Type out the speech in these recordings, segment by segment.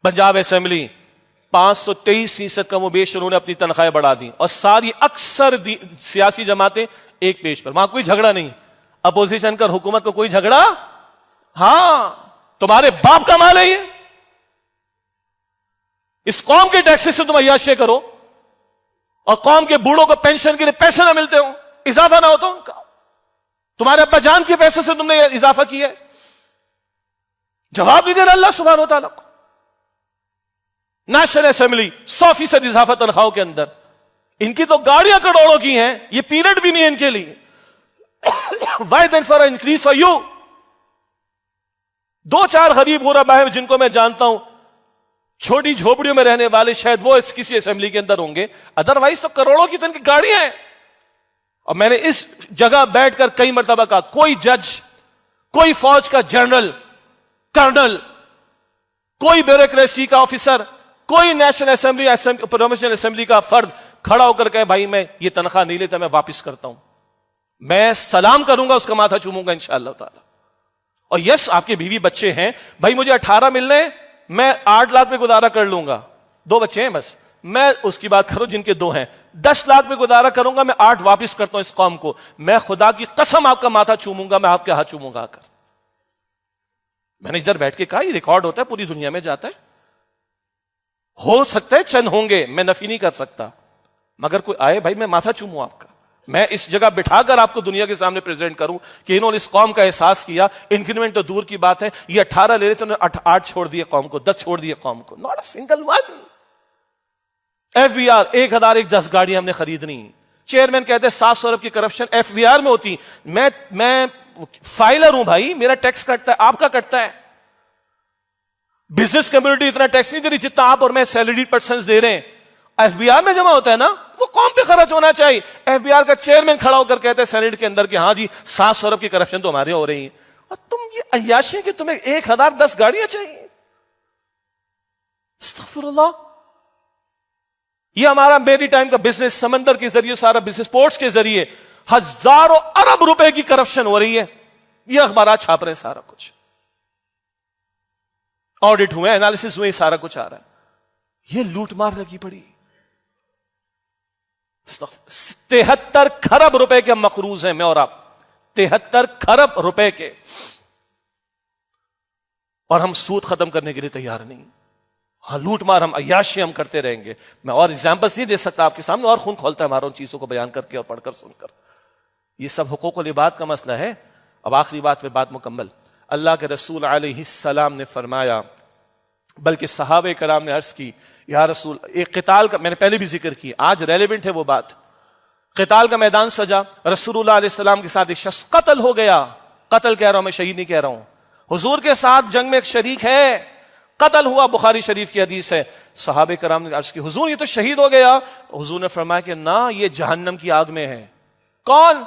Punjab assembly 523% کم و بیش انہوں نے اپنی تنخواہیں بڑھا دی، اور ساری اکثر سیاسی جماعتیں ایک پیج پر، وہاں کوئی جھگڑا نہیں، اپوزیشن کا حکومت کو کوئی جھگڑا، ہاں تمہارے باپ کا مال ہے یہ، اس قوم کے ٹیکس سے تم عیاشی کرو، اور قوم کے بوڑھوں کو پینشن کے لیے پیسے نہ ملتے ہو، اضافہ نہ ہوتا ان کا، تمہارے ابا جان کے پیسے سے تم نے اضافہ کیا ہے، جواب نہیں دینا اللہ سبحانہ و تعالیٰ کو۔ نیشنل اسمبلی 100% اضافہ تنخواہوں کے اندر، ان کی تو گاڑیاں کروڑوں کی ہیں، یہ پیریڈ بھی نہیں ہے ان کے لیے۔ Why then for an increase for you؟ 2-4 غریب غربا ہیں جن کو میں جانتا ہوں، چھوٹی جھوپڑیوں میں رہنے والے، شاید وہ کسی اسمبلی کے اندر ہوں گے، ادروائز تو کروڑوں کی تو ان کی گاڑیاں ہیں۔ اور میں نے اس جگہ بیٹھ کر کئی مرتبہ کہا، کوئی جج، کوئی فوج کا جنرل، کرنل، کوئی بیوروکریسی کا آفیسر، کوئی نیشنل اسمبلی پروونشل اسمبلی کا فرد کھڑا ہو کر کہے بھائی میں یہ تنخواہ نہیں لیتا، میں واپس کرتا ہوں، میں سلام کروں گا، اس کا ماتھا چوموں گا انشاءاللہ تعالی۔ اور یس آپ کے بیوی بچے ہیں، بھائی مجھے 18 ملنے، میں 8 لاکھ پہ گزارا کر لوں گا، 2 بچے ہیں بس، میں اس کی بات کروں جن کے 2 ہیں، 10 لاکھ پہ گزارا کروں گا، میں 8 واپس کرتا ہوں اس قوم کو، میں خدا کی قسم آپ کا ماتھا چوموں گا، میں آپ کے ہاتھ چوموں گا آ کر۔ میں نے ادھر بیٹھ کے کہا یہ ریکارڈ ہوتا ہے، پوری دنیا میں جاتا ہے، ہو سکتا ہے چند ہوں گے، میں نفی نہیں کر سکتا، مگر کوئی آئے بھائی میں ماتھا چوموں آپ کا، میں اس جگہ بٹھا کر آپ کو دنیا کے سامنے پریزنٹ کروں کہ انہوں نے اس قوم کا احساس کیا، انکریمنٹ تو دور کی بات ہے، یہ 18 لے رہے تھے، انہوں نے 8 چھوڑ دیے قوم کو، 10 چھوڑ دیے قوم کو، not a single one. F B R 1010 گاڑیاں ہم نے خریدنی، چیئرمین کہتے ہیں 700 ارب کی کرپشن ایف بی آر میں ہوتی، میں فائلر ہوں بھائی، میرا ٹیکس کٹتا ہے، آپ کا کٹتا ہے، بزنس کمیونٹی اتنا ٹیکس نہیں دے رہی جتنا آپ اور میں سیلری پرسنز دے رہے ہیں، ایف بی آر میں جمع ہوتا ہے نا، وہ قوم پہ خرچ ہونا چاہیے۔ ایف بی آر کا چیئرمین کھڑا ہو کر کہتے ہیں سینیٹ کے اندر کہ ہاں جی 700 ارب کی کرپشن تو ہمارے ہو رہی ہے، اور تم یہ عیاشی کہ تمہیں 1010 گاڑیاں چاہیے، استغفر اللہ۔ یہ ہمارا میری ٹائم کا بزنس، سمندر کے ذریعے سارا بزنس، پورٹس کے ذریعے ہزاروں ارب روپے کی کرپشن ہو رہی ہے، یہ اخبارات چھاپ رہے ہیں، سارا کچھ آڈٹ ہوئے، انالیسس ہوئے، سارا کچھ آ رہا ہے، یہ لوٹ مار لگی پڑی۔ 73 کھرب روپے کے ہم مقروض ہیں، میں اور آپ، 73 کھرب روپے کے، اور ہم سود ختم کرنے کے لیے تیار نہیں، ہاں لوٹ مار، ہم عیاشی ہم کرتے رہیں گے۔ میں اور ایگزامپلس نہیں دے سکتا آپ کے سامنے، اور خون کھولتا ہے ہمارا ان چیزوں کو بیان کر کے اور پڑھ کر سن کر۔ یہ سب حقوق العباد کا مسئلہ ہے۔ اب آخری بات پہ بات مکمل، اللہ کے رسول علیہ السلام نے فرمایا، بلکہ صحابہ کرام نے عرض کی یا رسول، ایک قتال کا میں نے پہلے بھی ذکر کی، آج ریلیونٹ ہے وہ بات، قتال کا میدان سجا، رسول اللہ علیہ السلام کے ساتھ ایک شخص قتل ہو گیا، قتل کہہ رہا ہوں میں، شہید نہیں کہہ رہا ہوں، حضور کے ساتھ جنگ میں ایک شریک ہے، قتل ہوا، بخاری شریف کی حدیث ہے۔ صحابہ کرام نے عرض کی حضور یہ تو شہید ہو گیا، حضور نے فرمایا کہ نہ، یہ جہنم کی آگ میں ہے۔ کون؟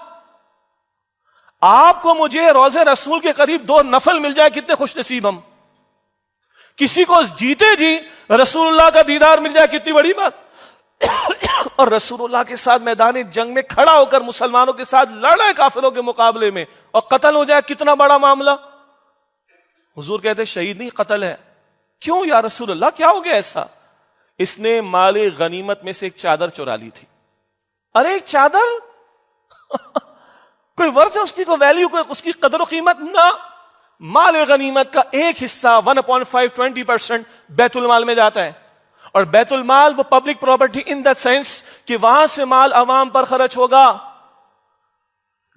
آپ کو مجھے روضے رسول کے قریب 2 نفل مل جائے، کتنے خوش نصیب ہم، کسی کو جیتے جی رسول اللہ کا دیدار مل جائے، کتنی بڑی بات، اور رسول اللہ کے ساتھ میدان جنگ میں کھڑا ہو کر مسلمانوں کے ساتھ لڑا ہے کافروں کے مقابلے میں، اور قتل ہو جائے، کتنا بڑا معاملہ۔ حضور کہتے شہید نہیں، قتل ہے۔ کیوں یا رسول اللہ، کیا ہو گیا ایسا؟ اس نے مال غنیمت میں سے ایک چادر چرا لی تھی۔ ارے ایک چادر کوئی ورتھ ہے اس کی، کوئی ویلیو، کوئی اس کی قدر و قیمت؟ نہ، مال غنیمت کا ایک حصہ 1/5 20% بیت المال میں جاتا ہے، اور بیت المال وہ public property in the sense کہ وہاں سے مال عوام پر خرچ ہوگا۔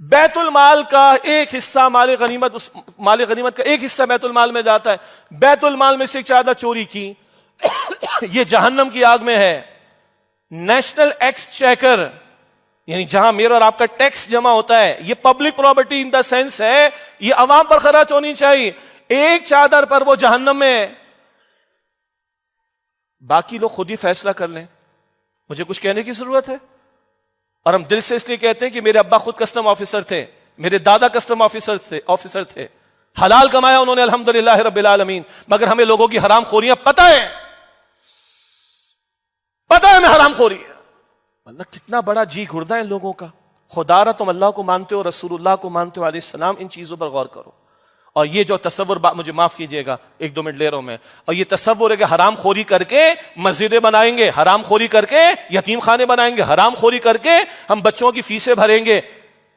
بیت المال کا ایک حصہ مال غنیمت کا ایک حصہ بیت المال میں جاتا ہے، بیت المال میں سے ایک چادر چوری کی، یہ جہنم کی آگ میں ہے۔ نیشنل ایکسچیکر، یعنی جہاں میرا اور آپ کا ٹیکس جمع ہوتا ہے، یہ public property in the sense ہے، یہ عوام پر خرچ ہونی چاہیے، ایک چادر پر وہ جہنم میں ہے۔ باقی لوگ خود ہی فیصلہ کر لیں، مجھے کچھ کہنے کی ضرورت ہے؟ اور ہم دل سے اس لیے کہتے ہیں کہ میرے ابا خود کسٹم آفیسر تھے، میرے دادا کسٹم آفیسر تھے، حلال کمایا انہوں نے الحمدللہ رب العالمین، مگر ہمیں لوگوں کی حرام خوریاں پتہ ہے ہمیں حرام خوری ہے۔ اللہ کتنا بڑا جی گھڑتا ہے ان لوگوں کا۔ خدا را تم اللہ کو مانتے ہو، رسول اللہ کو مانتے ہو علیہ السلام، ان چیزوں پر غور کرو۔ اور یہ جو تصور مجھے معاف کیجئے گا، 1-2 منٹ لے رہا ہوں میں، اور یہ تصور ہے کہ حرام خوری کر کے مسجدیں بنائیں گے، حرام خوری کر کے یتیم خانے بنائیں گے، حرام خوری کر کے ہم بچوں کی فیسیں بھریں گے،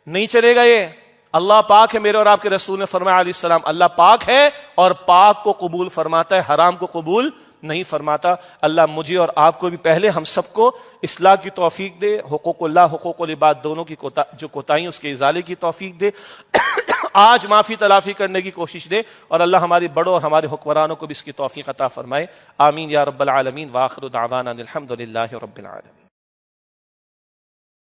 نہیں چلے گا یہ۔ اللہ پاک ہے، میرے اور آپ کے رسول نے فرمایا علیہ السلام، اللہ پاک ہے اور پاک کو قبول فرماتا ہے، حرام کو قبول نہیں فرماتا۔ اللہ مجھے اور آپ کو بھی، پہلے ہم سب کو اصلاح کی توفیق دے، حقوق اللہ حقوق العباد دونوں کی جو کوتاہی اس کے ازالے کی توفیق دے، آج معافی تلافی کرنے کی کوشش دے، اور اللہ ہمارے بڑوں اور ہمارے حکمرانوں کو بھی اس کی توفیق عطا فرمائے۔ آمین یا رب العالمین، وآخر دعوانا الحمد للہ رب العالمین۔